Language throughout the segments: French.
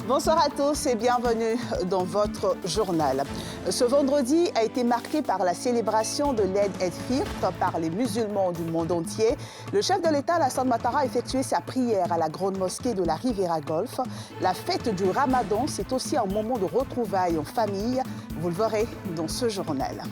Bonsoir à tous et bienvenue dans votre journal. Ce vendredi a été marqué par la célébration de l'Eid el-Fitr par les musulmans du monde entier. Le chef de l'État, Alassane Ouattara, a effectué sa prière à la grande mosquée de la Riviera Golf. La fête du Ramadan, c'est aussi un moment de retrouvailles en famille. Vous le verrez dans ce journal.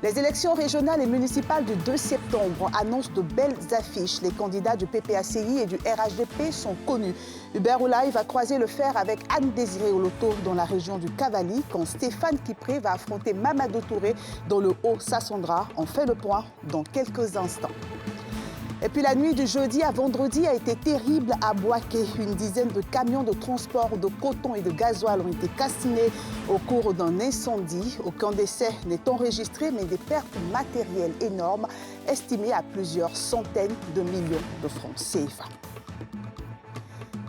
Les élections régionales et municipales du 2 septembre annoncent de belles affiches. Les candidats du PPACI et du RHDP sont connus. Hubert Oulaye va croiser le fer avec Anne-Désirée Oloto dans la région du Cavali, quand Stéphane Kipré va affronter Mamadou Touré dans le Haut-Sassandra. On fait le point dans quelques instants. Et puis la nuit du jeudi à vendredi a été terrible à Boaké. Une dizaine de camions de transport de coton et de gasoil ont été calcinés au cours d'un incendie. Aucun décès n'est enregistré, mais des pertes matérielles énormes, estimées à plusieurs centaines de millions de francs CFA.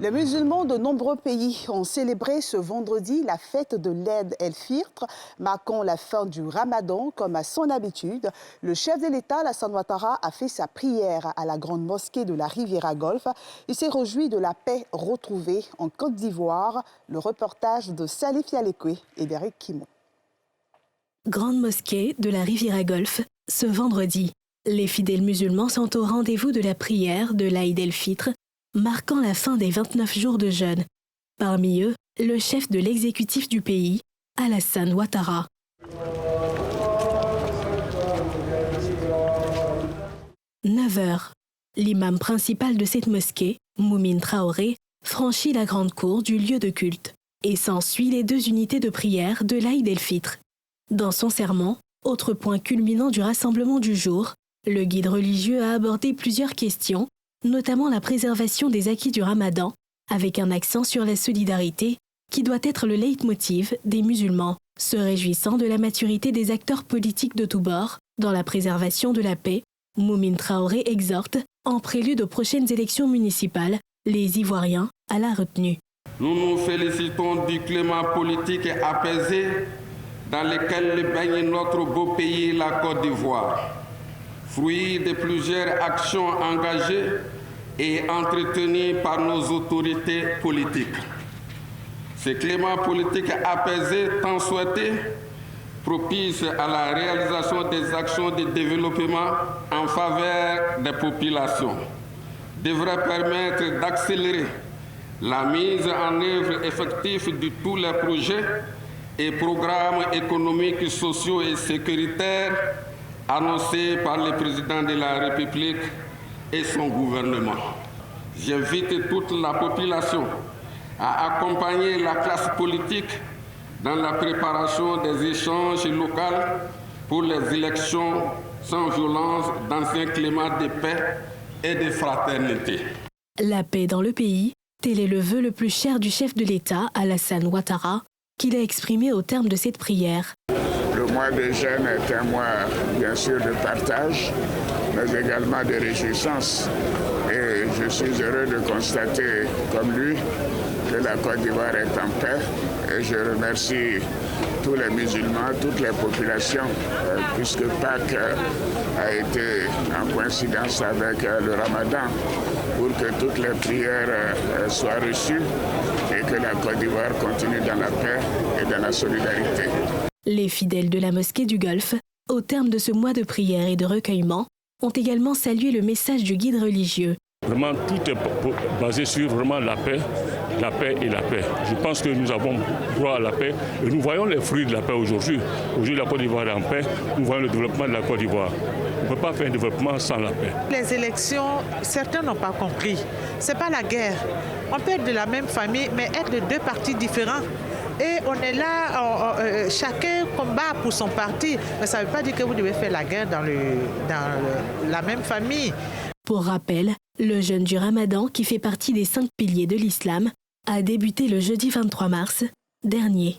Les musulmans de nombreux pays ont célébré ce vendredi la fête de l'Eid el-Fitr, marquant la fin du Ramadan. Comme à son habitude, le chef de l'État, Alassane Ouattara, a fait sa prière à la grande mosquée de la Riviera Golf. Il s'est réjoui de la paix retrouvée en Côte d'Ivoire. Le reportage de Salif Yalekwe et d'Eric Kimon. Grande mosquée de la Riviera Golf, ce vendredi. Les fidèles musulmans sont au rendez-vous de la prière de l'Eid el-Fitr, marquant la fin des 29 jours de jeûne. Parmi eux, le chef de l'exécutif du pays, Alassane Ouattara. « 9 heures. L'imam principal de cette mosquée, Moumine Traoré, franchit la grande cour du lieu de culte et s'ensuit les 2 unités de prière de l'Eid el-Fitr. Dans son sermon, autre point culminant du rassemblement du jour, le guide religieux a abordé plusieurs questions, notamment la préservation des acquis du Ramadan, avec un accent sur la solidarité qui doit être le leitmotiv des musulmans, se réjouissant de la maturité des acteurs politiques de tous bords dans la préservation de la paix. Moumine Traoré exhorte, en prélude aux prochaines élections municipales, les Ivoiriens à la retenue. Nous nous félicitons du climat politique apaisé dans lequel baigne notre beau pays, la Côte d'Ivoire. Fruit de plusieurs actions engagées et entretenues par nos autorités politiques. Ce climat politique apaisé, tant souhaité, propice à la réalisation des actions de développement en faveur des populations, devrait permettre d'accélérer la mise en œuvre effective de tous les projets et programmes économiques, sociaux et sécuritaires annoncé par le président de la République et son gouvernement. J'invite toute la population à accompagner la classe politique dans la préparation des échanges locaux pour les élections sans violence dans un climat de paix et de fraternité. La paix dans le pays, tel est le vœu le plus cher du chef de l'État, Alassane Ouattara, qu'il a exprimé au terme de cette prière. Le mois de jeûne est un mois, bien sûr, de partage, mais également de réjouissance. Et je suis heureux de constater, comme lui, que la Côte d'Ivoire est en paix. Et je remercie tous les musulmans, toutes les populations, puisque Pâques a été en coïncidence avec le Ramadan, pour que toutes les prières soient reçues et que la Côte d'Ivoire continue dans la paix et dans la solidarité. Les fidèles de la mosquée du Golfe, au terme de ce mois de prière et de recueillement, ont également salué le message du guide religieux. Vraiment, tout est basé sur vraiment la paix et la paix. Je pense que nous avons droit à la paix et nous voyons les fruits de la paix aujourd'hui. Aujourd'hui, la Côte d'Ivoire est en paix, nous voyons le développement de la Côte d'Ivoire. On ne peut pas faire un développement sans la paix. Les élections, certains n'ont pas compris. Ce n'est pas la guerre. On peut être de la même famille, mais être de 2 partis différents. Et on est là, chacun combat pour son parti. Mais ça ne veut pas dire que vous devez faire la guerre dans la même famille. Pour rappel, le jeûne du Ramadan, qui fait partie des 5 piliers de l'islam, a débuté le jeudi 23 mars dernier.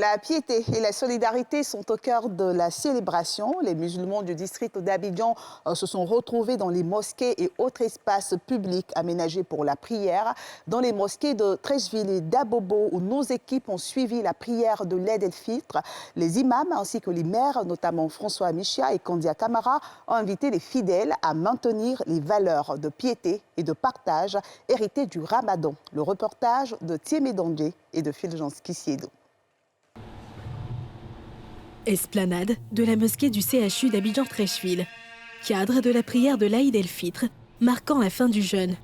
La piété et la solidarité sont au cœur de la célébration. Les musulmans du district d'Abidjan se sont retrouvés dans les mosquées et autres espaces publics aménagés pour la prière. Dans les mosquées de Treichville et d'Abobo, où nos équipes ont suivi la prière de l'Eid el-Fitr, les imams ainsi que les maires, notamment François Amichia et Kandia Camara, ont invité les fidèles à maintenir les valeurs de piété et de partage héritées du Ramadan. Le reportage de Thiemé Dangé et de Fulgence Kissiedo. Esplanade de la mosquée du CHU d'Abidjan-Treichville. Cadre de la prière de l'Aïd el-Fitr, marquant la fin du jeûne.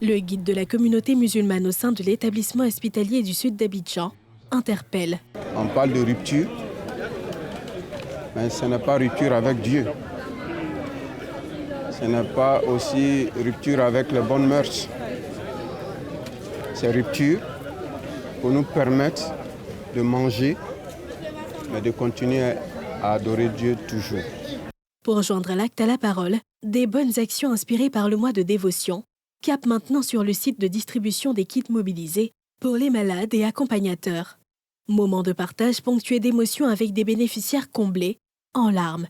Le guide de la communauté musulmane au sein de l'établissement hospitalier du sud d'Abidjan interpelle. On parle de rupture, mais ce n'est pas rupture avec Dieu. Ce n'est pas aussi rupture avec les bonnes mœurs. C'est rupture pour nous permettre de manger, mais de continuer à adorer Dieu toujours. Pour joindre l'acte à la parole, des bonnes actions inspirées par le mois de dévotion capent maintenant sur le site de distribution des kits mobilisés pour les malades et accompagnateurs. Moment de partage ponctué d'émotions avec des bénéficiaires comblés, en larmes.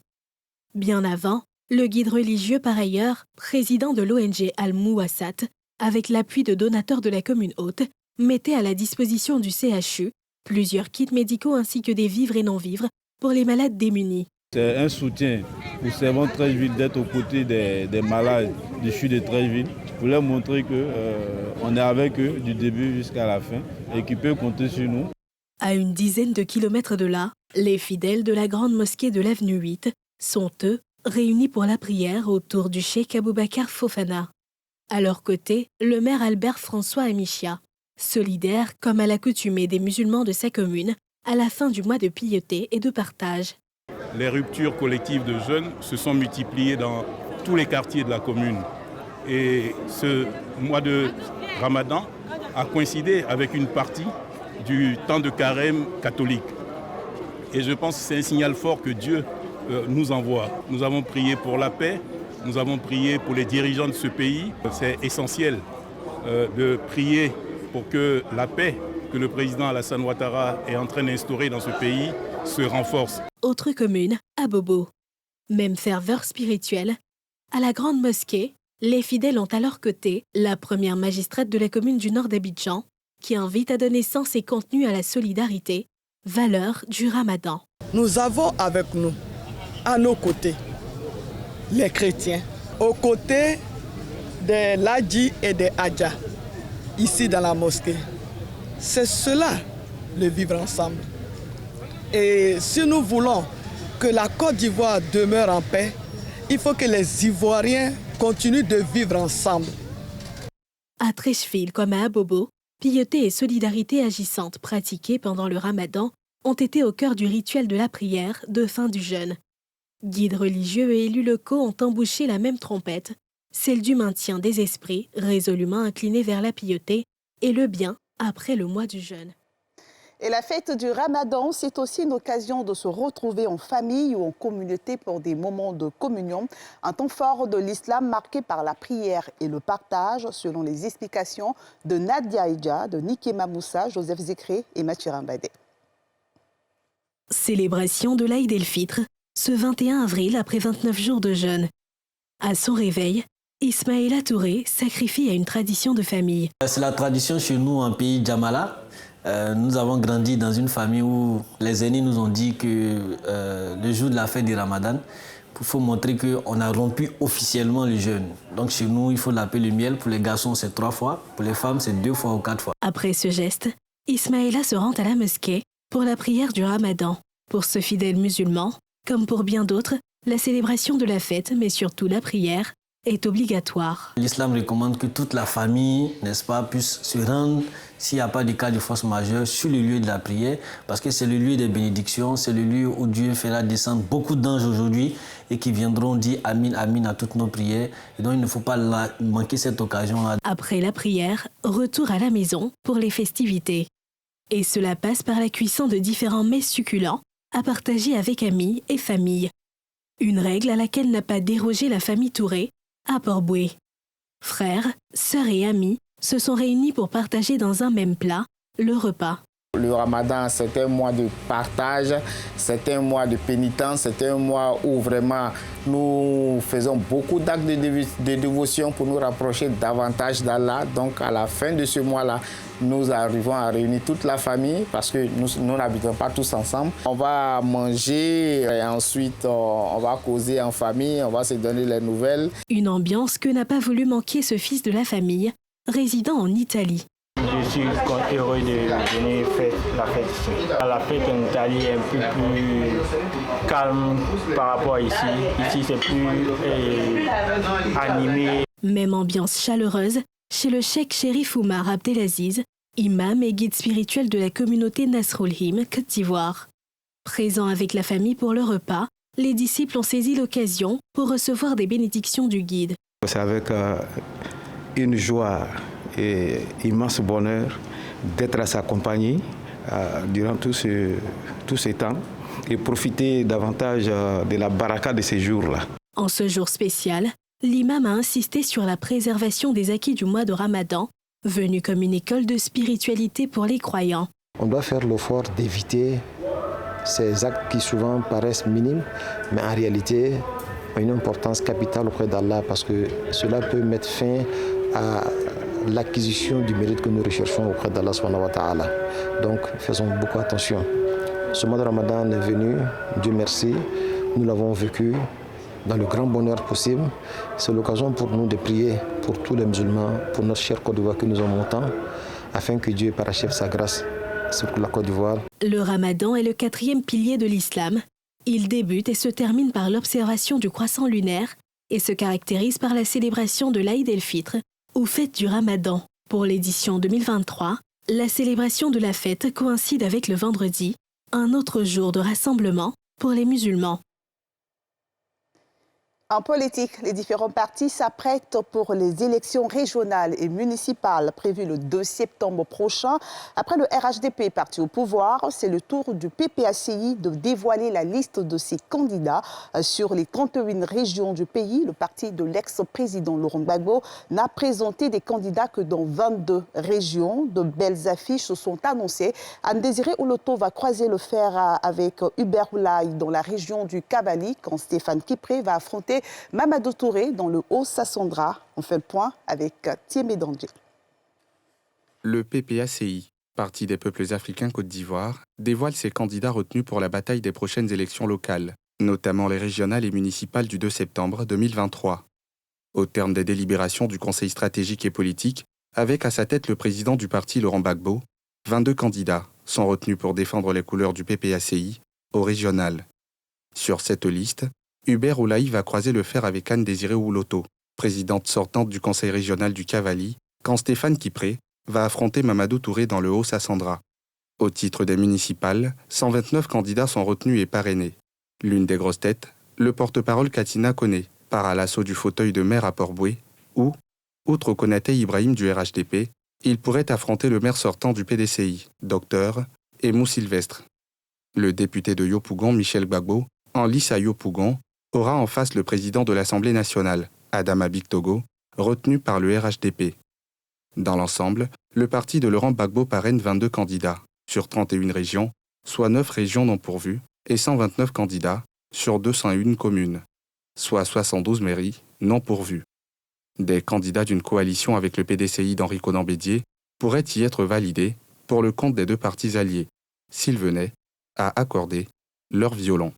Bien avant, le guide religieux par ailleurs, président de l'ONG Al-Mouassat, avec l'appui de donateurs de la commune haute, mettait à la disposition du CHU plusieurs kits médicaux ainsi que des vivres et non-vivres pour les malades démunis. C'est un soutien pour Servons Treichville d'être aux côtés des malades du CHU de Treichville pour leur montrer qu'on est avec eux du début jusqu'à la fin et qu'ils peuvent compter sur nous. À une dizaine de kilomètres de là, les fidèles de la grande mosquée de l'avenue 8 sont, eux, réunis pour la prière autour du cheikh Aboubakar Fofana. À leur côté, le maire Albert François Amichia, solidaire comme à l'accoutumée des musulmans de sa commune, à la fin du mois de piété et de partage. Les ruptures collectives de jeunes se sont multipliées dans tous les quartiers de la commune. Et ce mois de Ramadan a coïncidé avec une partie du temps de carême catholique. Et je pense que c'est un signal fort que Dieu nous envoie. Nous avons prié pour la paix, nous avons prié pour les dirigeants de ce pays. C'est essentiel de prier pour que la paix que le président Alassane Ouattara est en train d'instaurer dans ce pays se renforce. Autre commune, Abobo. Même ferveur spirituelle. À la grande mosquée, les fidèles ont à leur côté la première magistrate de la commune du nord d'Abidjan qui invite à donner sens et contenu à la solidarité, valeur du Ramadan. Nous avons avec nous, à nos côtés, les chrétiens, aux côtés des Ladji et des Adja, ici dans la mosquée. C'est cela, le vivre ensemble. Et si nous voulons que la Côte d'Ivoire demeure en paix, il faut que les Ivoiriens continuent de vivre ensemble. À Treichville comme à Abobo, piété et solidarité agissante pratiquées pendant le Ramadan ont été au cœur du rituel de la prière de fin du jeûne. Guides religieux et élus locaux ont embouché la même trompette, celle du maintien des esprits résolument inclinés vers la piété et le bien après le mois du jeûne. Et la fête du Ramadan, c'est aussi une occasion de se retrouver en famille ou en communauté pour des moments de communion. Un temps fort de l'islam marqué par la prière et le partage, selon les explications de Nadia Idja, de Nikema Moussa, Joseph Zékré et Mathieu Rambadé. Célébration de l'Aïd el-Fitr, ce 21 avril après 29 jours de jeûne. À son réveil, Ismaïla Touré sacrifie à une tradition de famille. C'est la tradition chez nous en pays Djamala. Nous avons grandi dans une famille où les aînés nous ont dit que le jour de la fête du Ramadan, il faut montrer qu'on a rompu officiellement le jeûne. Donc chez nous, il faut l'appeler le miel. Pour les garçons, c'est 3 fois. Pour les femmes, c'est 2 fois ou 4 fois. Après ce geste, Ismaïla se rend à la mosquée pour la prière du Ramadan. Pour ce fidèle musulman, comme pour bien d'autres, la célébration de la fête, mais surtout la prière, est obligatoire. L'islam recommande que toute la famille, n'est-ce pas, puisse se rendre, s'il n'y a pas de cas de force majeure, sur le lieu de la prière, parce que c'est le lieu des bénédictions, c'est le lieu où Dieu fera descendre beaucoup d'anges aujourd'hui et qui viendront dire Amin, Amin à toutes nos prières. Et donc il ne faut pas manquer cette occasion-là. Après la prière, retour à la maison pour les festivités. Et cela passe par la cuisson de différents mets succulents à partager avec amis et famille. Une règle à laquelle n'a pas dérogé la famille Touré à Port-Boué. Frères, sœurs et amis se sont réunis pour partager dans un même plat le repas. Le Ramadan, c'est un mois de partage, c'est un mois de pénitence, c'est un mois où vraiment nous faisons beaucoup d'actes de dévotion pour nous rapprocher davantage d'Allah. Donc à la fin de ce mois-là, nous arrivons à réunir toute la famille parce que nous n'habitons pas tous ensemble. On va manger et ensuite on va causer en famille, on va se donner les nouvelles. Une ambiance que n'a pas voulu manquer ce fils de la famille, résidant en Italie. Je suis heureux de venir faire la fête ici. La fête en Italie est un peu plus calme par rapport à ici. Ici, c'est plus animé. Même ambiance chaleureuse chez le cheikh Chérif Oumar Abdelaziz, imam et guide spirituel de la communauté Nasrul-Him, Côte d'Ivoire. Présents avec la famille pour le repas, les disciples ont saisi l'occasion pour recevoir des bénédictions du guide. C'est avec une joie et immense bonheur d'être à sa compagnie durant tous ces temps et profiter davantage de la baraka de ces jours-là. En ce jour spécial, l'imam a insisté sur la préservation des acquis du mois de Ramadan, venu comme une école de spiritualité pour les croyants. On doit faire l'effort d'éviter ces actes qui souvent paraissent minimes, mais en réalité ont une importance capitale auprès d'Allah parce que cela peut mettre fin à l'acquisition du mérite que nous recherchons auprès d'Allah subhanahu wa ta'ala. Donc faisons beaucoup attention. Ce mois de Ramadan est venu, Dieu merci, nous l'avons vécu dans le grand bonheur possible. C'est l'occasion pour nous de prier pour tous les musulmans, pour notre cher Côte d'Ivoire que nous aimons tant, afin que Dieu parachève sa grâce sur la Côte d'Ivoire. Le Ramadan est le 4e pilier de l'islam. Il débute et se termine par l'observation du croissant lunaire et se caractérise par la célébration de l'Aïd el-Fitr, ou fête du Ramadan. Pour l'édition 2023, la célébration de la fête coïncide avec le vendredi, un autre jour de rassemblement pour les musulmans. En politique, les différents partis s'apprêtent pour les élections régionales et municipales prévues le 2 septembre prochain. Après le RHDP parti au pouvoir, c'est le tour du PPACI de dévoiler la liste de ses candidats. Sur les 31 régions du pays, le parti de l'ex-président Laurent Gbagbo n'a présenté des candidats que dans 22 régions. De belles affiches se sont annoncées. Anne-Désirée Oloto va croiser le fer avec Hubert Oulaye dans la région du Cavali, quand Stéphane Kipré va affronter Mamadou Touré dans le Haut-Sassandra. On fait le point avec Thiemé Dandje. Le PPACI, Parti des peuples africains Côte d'Ivoire, dévoile ses candidats retenus pour la bataille des prochaines élections locales, notamment les régionales et municipales du 2 septembre 2023. Au terme des délibérations du Conseil stratégique et politique, avec à sa tête le président du parti Laurent Gbagbo, 22 candidats sont retenus pour défendre les couleurs du PPACI au régional. Sur cette liste, Hubert Oulaye va croiser le fer avec Anne-Désirée Oloto, présidente sortante du conseil régional du Cavali, quand Stéphane Kipré va affronter Mamadou Touré dans le Haut-Sassandra. Au titre des municipales, 129 candidats sont retenus et parrainés. L'une des grosses têtes, le porte-parole Katina Koné, part à l'assaut du fauteuil de maire à Port-Boué, où, outre Konaté Ibrahim du RHDP, il pourrait affronter le maire sortant du PDCI, Dr Emou Sylvestre. Le député de Yopougon, Michel Gbagbo, en lice à Yopougon, aura en face le président de l'Assemblée nationale, Adama Bictogo, retenu par le RHDP. Dans l'ensemble, le parti de Laurent Gbagbo parraine 22 candidats, sur 31 régions, soit 9 régions non pourvues, et 129 candidats, sur 201 communes, soit 72 mairies non pourvues. Des candidats d'une coalition avec le PDCI d'Henri Conan-Bédier pourraient y être validés pour le compte des deux partis alliés, s'ils venaient à accorder leur violon.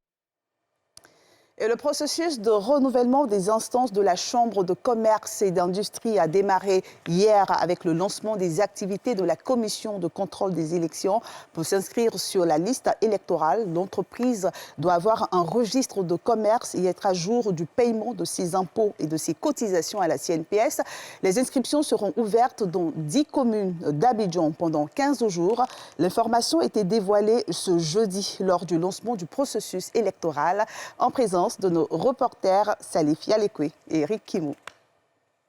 Et le processus de renouvellement des instances de la Chambre de commerce et d'industrie a démarré hier avec le lancement des activités de la Commission de contrôle des élections. Pour s'inscrire sur la liste électorale, l'entreprise doit avoir un registre de commerce et être à jour du paiement de ses impôts et de ses cotisations à la CNPS. Les inscriptions seront ouvertes dans 10 communes d'Abidjan pendant 15 jours. L'information a été dévoilée ce jeudi lors du lancement du processus électoral en présence de nos reporters Salif Yalekwe et Eric Kimou.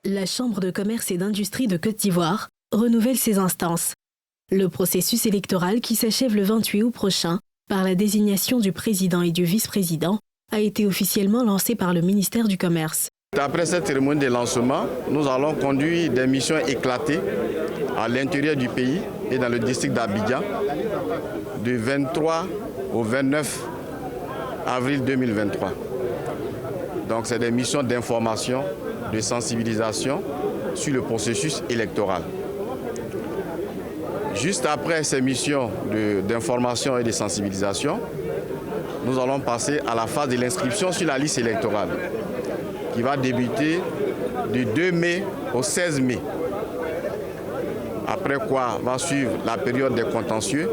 La Chambre de commerce et d'industrie de Côte d'Ivoire renouvelle ses instances. Le processus électoral qui s'achève le 28 août prochain par la désignation du président et du vice-président a été officiellement lancé par le ministère du Commerce. Après cette cérémonie de lancement, nous allons conduire des missions éclatées à l'intérieur du pays et dans le district d'Abidjan du 23 au 29 avril 2023. Donc c'est des missions d'information, de sensibilisation sur le processus électoral. Juste après ces missions d'information et de sensibilisation, nous allons passer à la phase de l'inscription sur la liste électorale qui va débuter du 2 mai au 16 mai. Après quoi va suivre la période des contentieux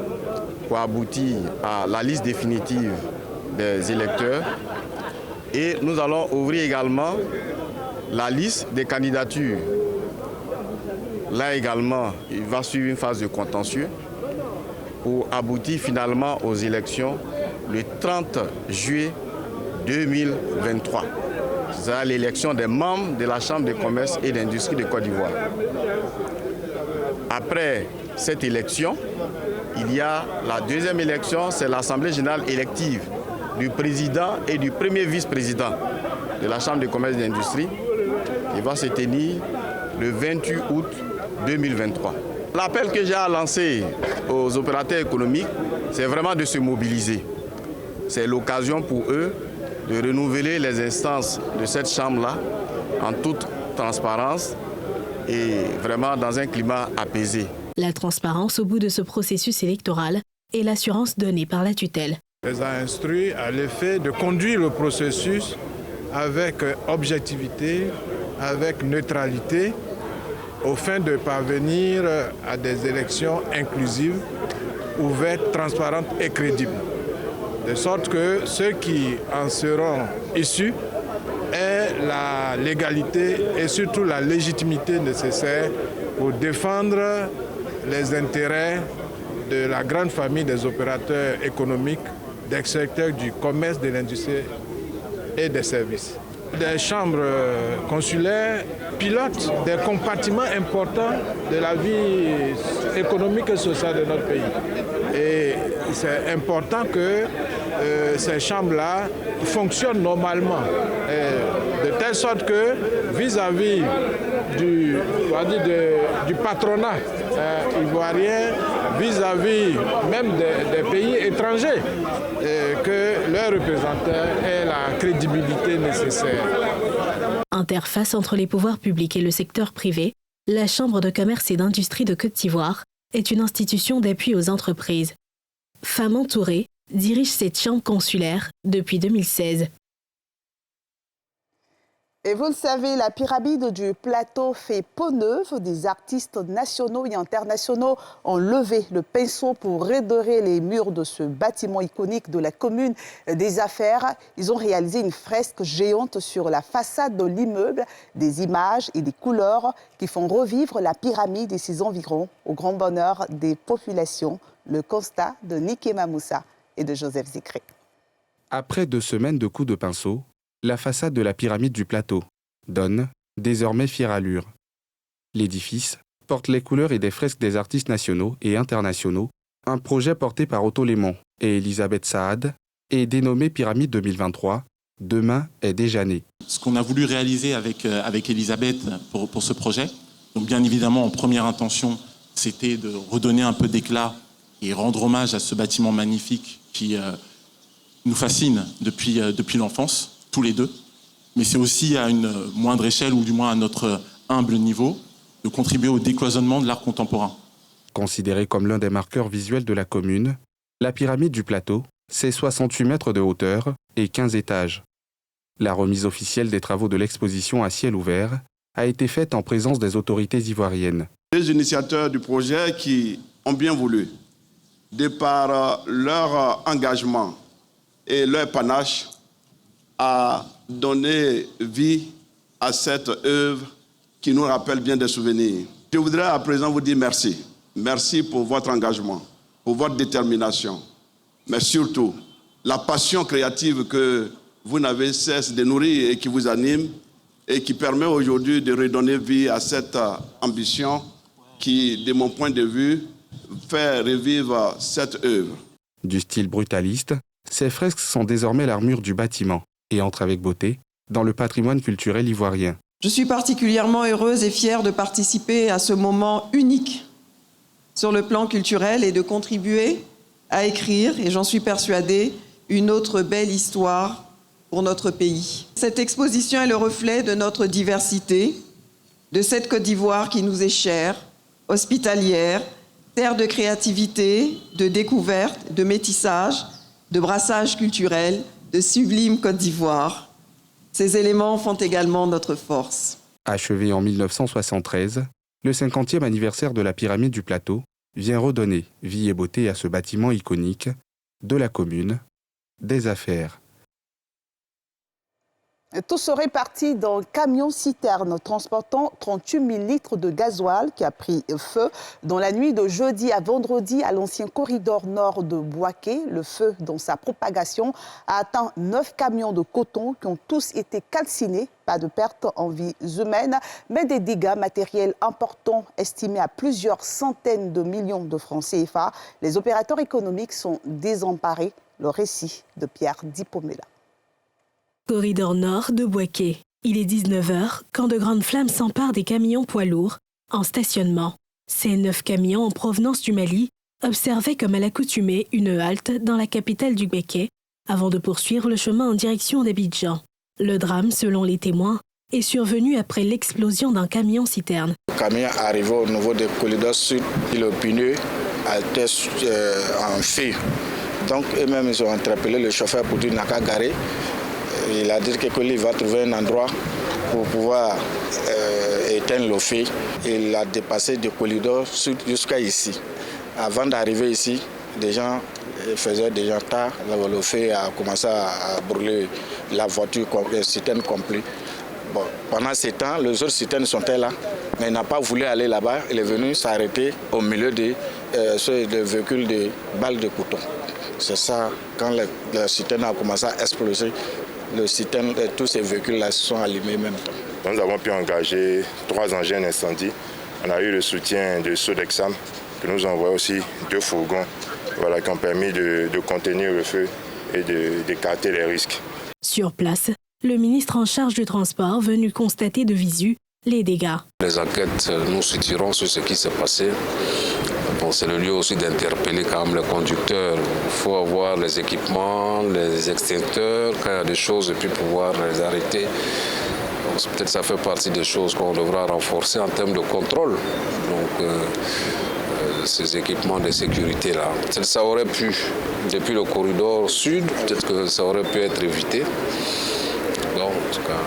pour aboutir à la liste définitive des électeurs. Et nous allons ouvrir également la liste des candidatures. Là également, il va suivre une phase de contentieux pour aboutir finalement aux élections le 30 juillet 2023. C'est l'élection des membres de la Chambre de commerce et d'industrie de Côte d'Ivoire. Après cette élection, il y a la deuxième élection, c'est l'Assemblée générale élective du président et du premier vice-président de la Chambre de commerce et d'industrie qui va se tenir le 28 août 2023. L'appel que j'ai à lancer aux opérateurs économiques, c'est vraiment de se mobiliser. C'est l'occasion pour eux de renouveler les instances de cette chambre-là en toute transparence et vraiment dans un climat apaisé. La transparence au bout de ce processus électoral est l'assurance donnée par la tutelle. On les a instruits à l'effet de conduire le processus avec objectivité, avec neutralité, au fin de parvenir à des élections inclusives, ouvertes, transparentes et crédibles. De sorte que ceux qui en seront issus aient la légalité et surtout la légitimité nécessaire pour défendre les intérêts de la grande famille des opérateurs économiques, des secteurs du commerce, de l'industrie et des services. Des chambres consulaires pilotent des compartiments importants de la vie économique et sociale de notre pays. Et c'est important que ces chambres-là fonctionnent normalement, de telle sorte que vis-à-vis du patronat ivoirien, vis-à-vis même des pays étrangers, que leurs représentants aient la crédibilité nécessaire. Interface entre les pouvoirs publics et le secteur privé, la Chambre de commerce et d'industrie de Côte d'Ivoire est une institution d'appui aux entreprises. Faman Touré dirige cette chambre consulaire depuis 2016. Et vous le savez, la pyramide du plateau fait peau neuve. Des artistes nationaux et internationaux ont levé le pinceau pour redorer les murs de ce bâtiment iconique de la commune des Affaires. Ils ont réalisé une fresque géante sur la façade de l'immeuble, des images et des couleurs qui font revivre la pyramide et ses environs au grand bonheur des populations. Le constat de Nikema Moussa et de Joseph Zikri. Après 2 semaines de coups de pinceau, la façade de la pyramide du plateau donne désormais fière allure. L'édifice porte les couleurs et des fresques des artistes nationaux et internationaux, un projet porté par Otto Lémon et Elisabeth Saad et dénommé Pyramide 2023, demain est déjà né. Ce qu'on a voulu réaliser avec Elisabeth pour ce projet, donc bien évidemment en première intention, c'était de redonner un peu d'éclat et rendre hommage à ce bâtiment magnifique qui nous fascine depuis l'enfance, tous les deux. Mais c'est aussi à une moindre échelle, ou du moins à notre humble niveau, de contribuer au décloisonnement de l'art contemporain. Considérée comme l'un des marqueurs visuels de la commune, la pyramide du plateau, c'est 68 mètres de hauteur et 15 étages. La remise officielle des travaux de l'exposition à ciel ouvert a été faite en présence des autorités ivoiriennes. Les initiateurs du projet qui ont bien voulu, de par leur engagement et leur panache, à donner vie à cette œuvre qui nous rappelle bien des souvenirs. Je voudrais à présent vous dire merci. Merci pour votre engagement, pour votre détermination, mais surtout la passion créative que vous n'avez cesse de nourrir et qui vous anime et qui permet aujourd'hui de redonner vie à cette ambition qui, de mon point de vue, fait revivre cette œuvre. Du style brutaliste, ces fresques sont désormais l'armure du bâtiment et entrent avec beauté dans le patrimoine culturel ivoirien. Je suis particulièrement heureuse et fière de participer à ce moment unique, sur le plan culturel et de contribuer à écrire, et j'en suis persuadée, une autre belle histoire pour notre pays. Cette exposition est le reflet de notre diversité, de cette Côte d'Ivoire qui nous est chère, hospitalière, terre de créativité, de découverte, de métissage, de brassage culturel, de sublime Côte d'Ivoire. Ces éléments font également notre force. Achevé en 1973, le 50e anniversaire de la pyramide du Plateau vient redonner vie et beauté à ce bâtiment iconique de la commune des affaires. Tout serait parti d'un camion-citerne transportant 38 000 litres de gasoil qui a pris feu dans la nuit de jeudi à vendredi à l'ancien corridor nord de Bouaké. Le feu, dans sa propagation, a atteint 9 camions de coton qui ont tous été calcinés. Pas de pertes en vies humaines, mais des dégâts matériels importants estimés à plusieurs centaines de millions de francs CFA. Les opérateurs économiques sont désemparés. Le récit de Pierre Dipomela. Corridor nord de Bouaké. Il est 19h quand de grandes flammes s'emparent des camions poids lourds en stationnement. Ces 9 camions en provenance du Mali observaient comme à l'accoutumée une halte dans la capitale du Béké avant de poursuivre le chemin en direction d'Abidjan. Le drame, selon les témoins, est survenu après l'explosion d'un camion-citerne. Le camion arrivé au niveau du corridor sud, le pneu était en feu. Donc eux-mêmes, ils ont interpellé le chauffeur pour dire qu'il n'a qu'à garer. Il a dit qu'il va trouver un endroit pour pouvoir éteindre le feu. Il a dépassé du corridor sud jusqu'à ici. Avant d'arriver ici, des gens faisaient déjà tard. Le feu a commencé à brûler la voiture, le citerne complet. Bon, pendant ce temps, les autres citernes sont là, mais il n'a pas voulu aller là-bas. Il est venu s'arrêter au milieu des véhicules de balles de coton. C'est ça, quand le citerne a commencé à exploser, le citerne, tous ces véhicules-là se sont allumés en même temps. Nous avons pu engager 3 engins d'incendie. On a eu le soutien de Sodexam, qui nous envoie aussi 2 fourgons qui ont permis de contenir le feu et d'écarter les risques. Sur place, le ministre en charge du transport venu constater de visu les dégâts. Les enquêtes nous situeront sur ce qui s'est passé. Bon, c'est le lieu aussi d'interpeller quand même le conducteur. Il faut avoir les équipements, les extincteurs, quand il y a des choses, et puis pouvoir les arrêter. Peut-être ça fait partie des choses qu'on devra renforcer en termes de contrôle. Donc, ces équipements de sécurité-là. Ça aurait pu, depuis le corridor sud, peut-être que ça aurait pu être évité. Donc, en tout cas,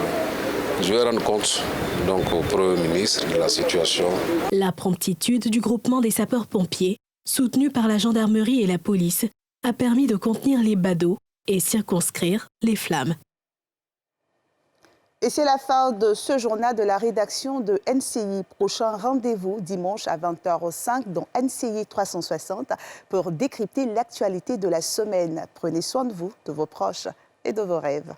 je vais rendre compte donc, au Premier ministre de la situation. La promptitude du groupement des sapeurs-pompiers, soutenu par la gendarmerie et la police, a permis de contenir les badauds et circonscrire les flammes. Et c'est la fin de ce journal de la rédaction de NCI. Prochain rendez-vous dimanche à 20h05 dans NCI 360 pour décrypter l'actualité de la semaine. Prenez soin de vous, de vos proches et de vos rêves.